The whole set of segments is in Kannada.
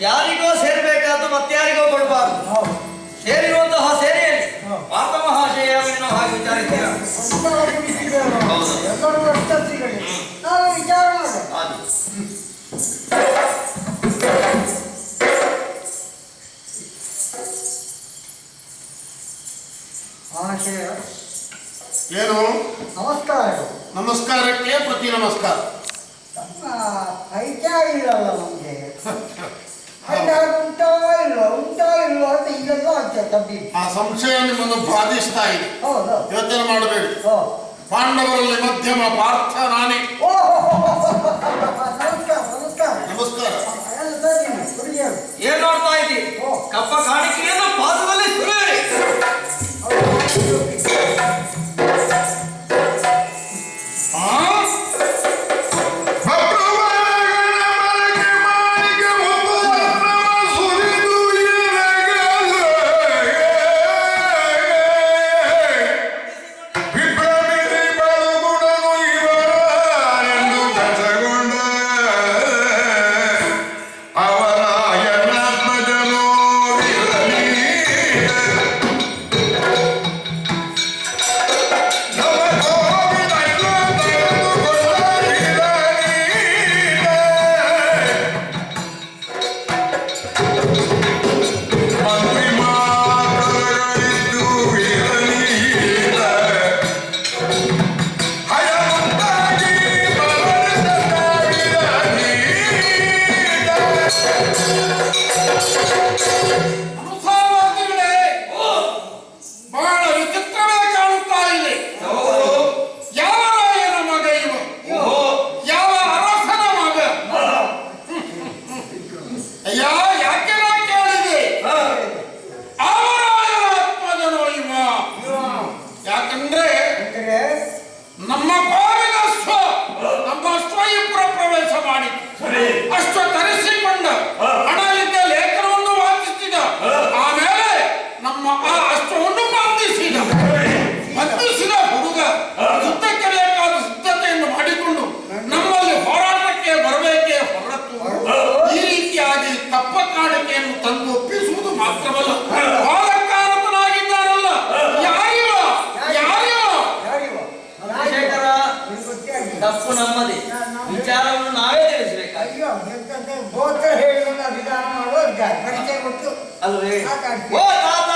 ಯಾರಿಗೋ ಸೇರ್ಬೇಕಾದ್ದು ಮತ್ತಾರಿಗೋ ಕೊಡಬಾರ್ದು. ಸೇರಿರುವಂತಹ ಸೇನೆಯಲ್ಲಿ ಪಾಪ ಮಹಾಶಯವನ್ನು ಹಾಗೆ ವಿಚಾರಿಸ್ತೀರಾ? ಏನು ನಮಸ್ಕಾರ. ನಮಸ್ಕಾರಕ್ಕೆ ಪ್ರತಿ ನಮಸ್ಕಾರ. ಪರಿಚಯ ಇಲ್ಲಲ್ಲ ನಮಗೆ. ಉಂಟೋ ಇಲ್ಲೋ ಅಂತ ಈಗೆಲ್ಲ ಆಗ್ತದೆ. ಆ ಸಂಶಯ ನಿಮ್ಮನ್ನು ಬಾಧಿಸ್ತಾ ಇದೆ. ಹೌದು, ಯೋಚನೆ ಮಾಡಬೇಡಿ. ಪಾಂಡವರಲ್ಲಿ ಮಧ್ಯಮ ಪಾರ್ಥ ನಾನೇ. ನಮಸ್ಕಾರ ನಮಸ್ಕಾರ ನಮಸ್ಕಾರ. ಏನ್ ನೋಡ್ತಾ ಇದ್ದೀರಿ? ಕಪ್ಪ ಕಾಣಿಕೆಯನ್ನು ಪಾದದಲ್ಲಿ ಸುರಿಯಿರಿ. ತಪ್ಪು ನಮ್ಮದೇ. ವಿಚಾರವನ್ನು ನಾವೇ ತಿಳಿಸಬೇಕಾಗಿ ಅಲ್ವೇ? ಓ ತಾತ,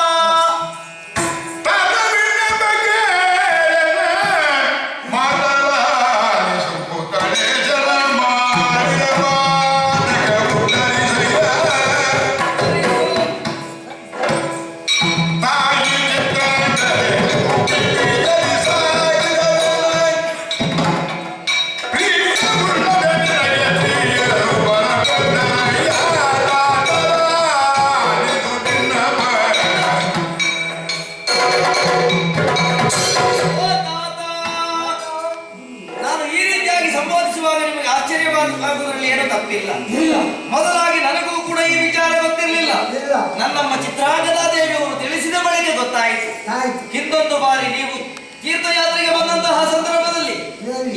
ಮೊದಲಾಗಿ ನನಗೂ ಕೂಡ ಈ ವಿಚಾರ ಗೊತ್ತಿರಲಿಲ್ಲ. ನನ್ನಮ್ಮ ಚಿತ್ರಾಂಗದ ದೇವಿಯವರು ತಿಳಿಸಿದ ಬಳಿಕ ಗೊತ್ತಾಯಿತು. ಹಿಂದೊಂದು ಬಾರಿ ನೀವು ತೀರ್ಥಯಾತ್ರೆಗೆ ಬಂದಂತಹ ಸಂದರ್ಭದಲ್ಲಿ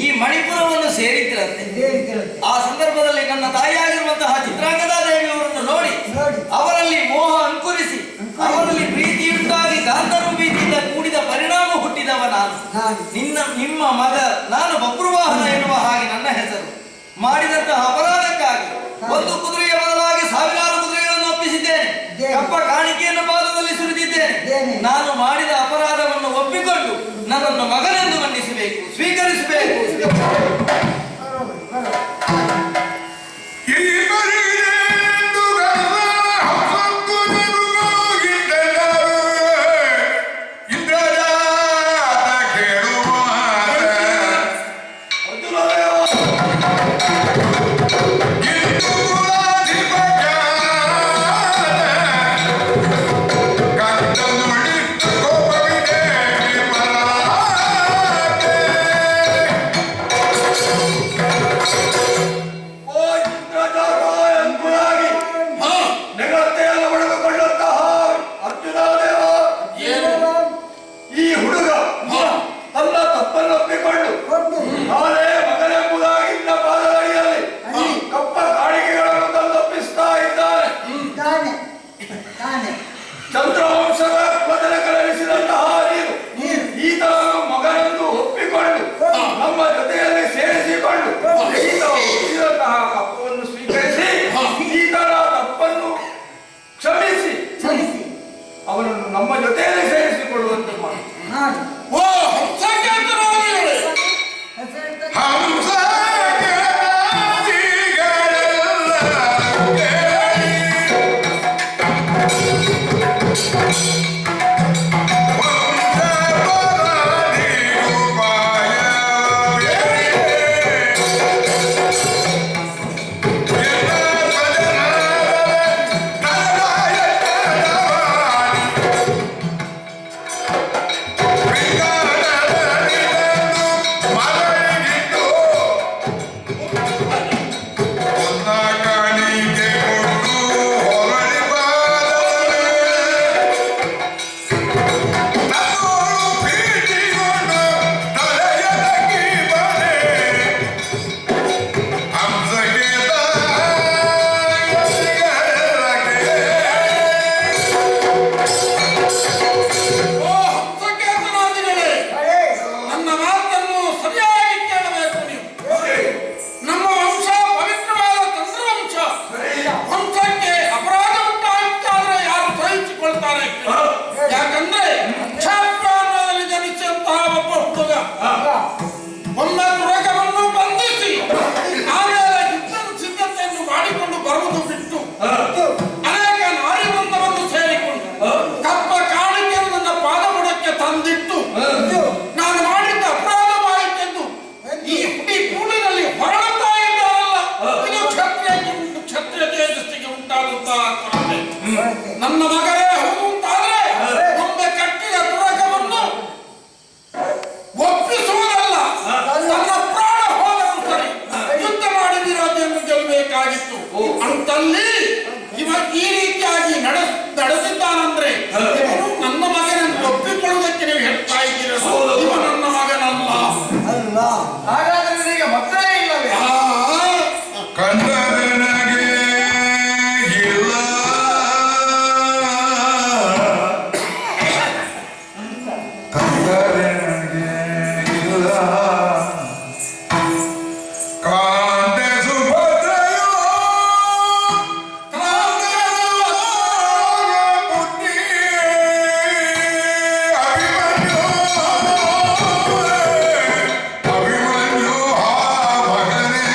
ಈ ಮಣಿಪುರವನ್ನು ಸೇರಿದ್ರಂತೆ. ಆ ಸಂದರ್ಭದಲ್ಲಿ ನನ್ನ ತಾಯಿಯಾಗಿರುವಂತಹ ಚಿತ್ರಾಂಗದ ದೇವಿಯವರನ್ನು ನೋಡಿ ಅವರಲ್ಲಿ ಮೋಹ ಅಂಕುರಿಸಿ ಅವರಲ್ಲಿ ಪ್ರೀತಿಯುಂಟಾಗಿ ಗಾಂಧರ್ವ ಭೀತಿಯಿಂದ ಕೂಡಿದ ಪರಿಣಾಮ ಹುಟ್ಟಿದವ ನಾನು. ನಿಮ್ಮ ಮಗ ನಾನು ಬಬ್ರುವಾಹನ ಎನ್ನುವ ಹಾಗೆ ನನ್ನ ಹೆಸರು. ಮಾಡಿದಂತಹ ಅಪರಾಧಕ್ಕಾಗಿ ಒಂದು ಕುದುರೆಯ ಬದಲಾಗಿ ಸಾವಿರಾರು ಕುದುರೆಗಳನ್ನು ಒಪ್ಪಿಸಿದ್ದೇನೆ. ಕಪ್ಪ ಕಾಣಿಕೆಯನ್ನು ಪಾದದಲ್ಲಿ ಸುರಿದಿದ್ದೇನೆ. ನಾನು ಮಾಡಿದ ಅಪರಾಧವನ್ನು ಒಪ್ಪಿಕೊಂಡು ನನ್ನನ್ನು ಮಗನೆಂದು ಮನ್ನಿಸಬೇಕು, ಸ್ವೀಕರಿಸಬೇಕು. ಬರುವುದು ಬಿಟ್ಟು ಅನೇಕ ನಾರಿ ವೃಂದವನ್ನು ಸೇರಿಕೊಂಡು ಕಪ್ಪ ಕಾಣಿಕೆಯನ್ನು ನನ್ನ ಪಾದಬುಡಕ್ಕೆ ತಂದಿಟ್ಟು ನಾನು ಮಾಡಿದ್ದ ಅಪರಾಧವಾಯಿತೆಂದು ಈ ಹುಡಿ ಕೂಡಿನಲ್ಲಿ ಹೊರಡುತ್ತಾ ಇದ್ದಾರಲ್ಲ, ಇದು ಕ್ಷತ್ರಿಯ ತೇಜಸ್ಸಿಗೆ ಉಂಟಾದಂತಹ ಕೊರತೆ. ನನ್ನ ಮಗರೇ ಹೌದು ಅಂತಾದ್ರೆ ಒಮ್ಮೆ ಕಟ್ಟಿದ ತುರಕವನ್ನು ಒಪ್ಪಿಸುವುದಲ್ಲ, ನನ್ನ ಪ್ರಾಣ ಹೋದರೂ ಸರಿ ಯುದ್ಧ ಮಾಡಿ ವಿರೋಧಿಯನ್ನು ಗೆಲ್ಲಬೇಕಾಗಿತ್ತು. ಅಂತಲ್ಲಿ ಇವ ಈ ರೀತಿಯಾಗಿ ನಡೆಸಿದ್ದಾನಂದ್ರೆ ಇವನು ನನ್ನ ಮಗನನ್ನು ಒಪ್ಪಿಕೊಳ್ಳುವುದಕ್ಕೆ ನೀವು ಹೇಳ್ತಾ ಇದ್ದೀರ. ಇವ ನನ್ನ ಮಗನಲ್ಲ. ಹಾಗಾದ್ರೆ ಈಗ ಮಕ್ಕಳೇ ಇಲ್ಲವೇ? ಕಂಡದನಗೆ ಇಲ್ಲ ಕಂಡದನಗೆ ಇಲ್ಲ ಕಾಂತೆ ಸುಭದ್ರೆಯೋ ಬುದ್ಧಿ ಅಭಿಮನ್ಯು ಅಭಿಮನ್ಯು ಆ ಮಗನೇ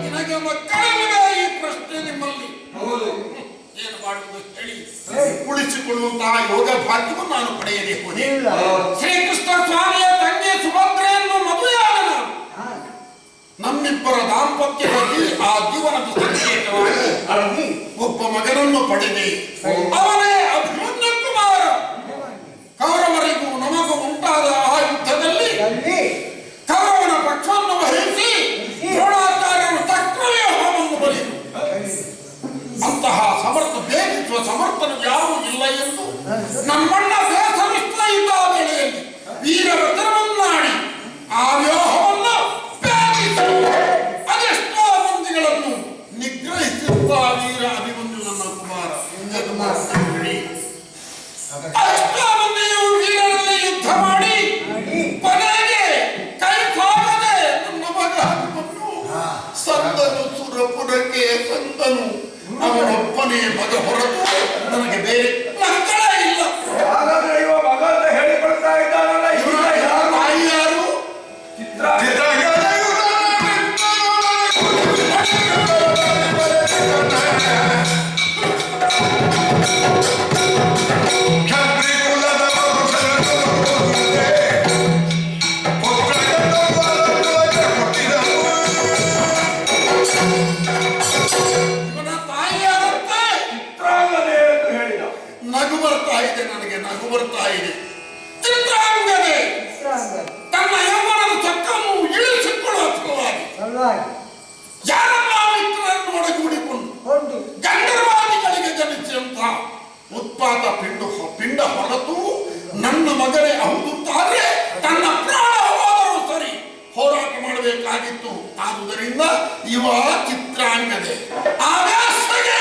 ನಿನಗೆ ಮಕ್ಕಳಿಗೆ ಈ ಪ್ರಶ್ನೆ ನಿಮ್ಮಲ್ಲಿ ಏನು ಮಾಡುವುದು ಹೇಳಿ ಉಳಿಸಿಕೊಳ್ಳುವಂತಹ ಯೋಗ ಭಾಗ್ಯವನ್ನು ನಾನು ಪಡೆಯದೆ ಹೋದೆ. ಶ್ರೀಕೃಷ್ಣ ಸ್ವಾಮಿಯ ತಂಗಿ ಸುಭದ್ರೆಯನ್ನು ಮದುವೆಯಾದ ನಾನು ನಮ್ಮಿಬ್ಬರ ದಾಂಪತ್ಯದಲ್ಲಿ ಆ ಜೀವನದ ಸಂಕೇತವಾಗಿ ಒಬ್ಬ ಮಗನನ್ನು ಪಡೆದೆ. ಅವನೇ ಅಭಿಮನ್ಯು ಕುಮಾರ. ಕೌರವರಿಗೂ ನಮಗೂ ಉಂಟಾದ ಆ ಯುದ್ಧದಲ್ಲಿ ಕೌರವನ ಪಕ್ಷವನ್ನು ವಹಿಸಿ ದ್ರೋಣಾಚಾರ್ಯರು ಚಕ್ರವ್ಯೂಹವನ್ನು ಬಲಿದರು. ಅಂತಹ ಸಮರ್ಥ ಭೇದಿಸುವ ಸಮರ್ಥನು ಯಾರೂ ಇಲ್ಲ ಎಂದು ನಮ್ಮಣ್ಣ ಬೇಸರಿಸ್ತಾ ಇದ್ದ ವೇಳೆಯಲ್ಲಿ ವೀರವಚನವನ್ನಾಡಿ ಆ ವ್ಯೂಹವನ್ನು ಭೇದಿಸಿ ಅದೆಷ್ಟೋ ಮಂದಿಗಳನ್ನು ನಿಗ್ರಹಿಸಿರುವ ವೀರ ಅಭಿಮನ್ಯು ನನ್ನ ಕುಮಾರ. ಅದೆಷ್ಟೋ ಮಂದಿಯು ವೀರರಲ್ಲಿ ಯುದ್ಧ ಮಾಡಿ ಕೊನೆಗೆ ಕೈ ಸಾಗದೆ ನನ್ನ ಮಗ ಅಭಿಮನ್ಯು ಸಂದನು ಸುರಪುರಕ್ಕೆ ಸಂದನು. ಅವನೊಬ್ಬನೇ ಮಗ ಹೊರತು ನನಗೆ ಬೇರೆ ಮಕ್ಕಳೇ ಇಲ್ಲ. ಹಾಗಾದ್ರೆ ಇವ ಮಗ ಅಂತ ಹೇಳಿಕೊಳ್ತಾ ಇದ್ದಾನಲ್ಲ, ಇವನ ತಾಯಿ ಯಾರು? ಇವನ ತಾಯಿ ಯಾರಂತೆ? ಚಿತ್ರಾಂಗದೆ ಎಂದು ಹೇಳಿದ. ನಗು ಬರ್ತಾ ಇದೆ, ನನಗೆ ನಗು ಬರ್ತಾ ಇದೆ. ಚಿತ್ರಾಂಗದೆ ತನ್ನ ಯೌವನದ ಚಕ್ಕನ್ನು ಇಳಿಸಿಕೊಳ್ಳುವ ಸಲುವಾಗಿ ಯಾರನ್ನ ಮಿತ್ರರನ್ನು ಒಡಗೂಡಿಕೊಂಡು ಗಂಡರವಾದಿಗಳಿಗೆ ಜನಿಸಿದಂತಹ ಉತ್ಪಾತ ಪಿಂಡ ಹೊರತು ನನ್ನ ಮಗನೇ ಹೌದು ಅಂತಾದ್ರೆ ತನ್ನ ಪ್ರಾಣ ಹೋದರೂ ಸರಿ ಹೋರಾಟ ಮಾಡಬೇಕಾಗಿತ್ತು. ಆದುದರಿಂದ ಇವ ಚಿತ್ರಾಂಗದೆ ಆವೇಶಗೆ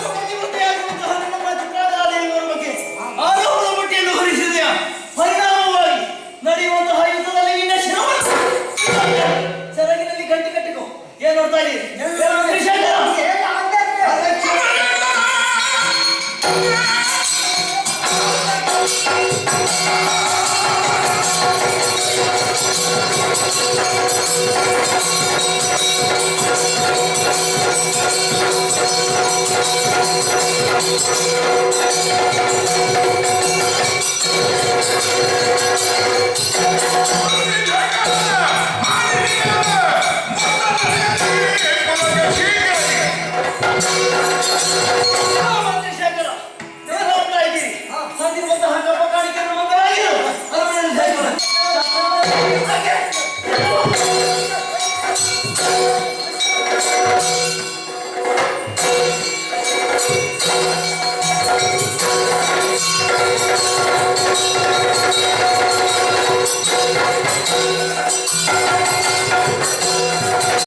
ಪತಿವ್ರತೆಯಾಗುವಂತಹ ನಮ್ಮ ಚಿತ್ರಾದೇವಿಯವರ ಬಗ್ಗೆ ಆರೋಪದ ಬುಟ್ಟಿಯನ್ನು ಹೊರಿಸಿದೆಯಾ? ಪರಿಣಾಮವಾಗಿ ನಡೆಯುವಂತಹ ಯುದ್ಧದಲ್ಲಿ ನಿನ್ನ ಶಿರವನ್ನು ಸೆರಗಿನಲ್ಲಿ ಗಂಟು ಕಟ್ಟಿಕೋ. ಏನ್ ನೋಡ್ತಾ ಇದ್ದೀರಿ?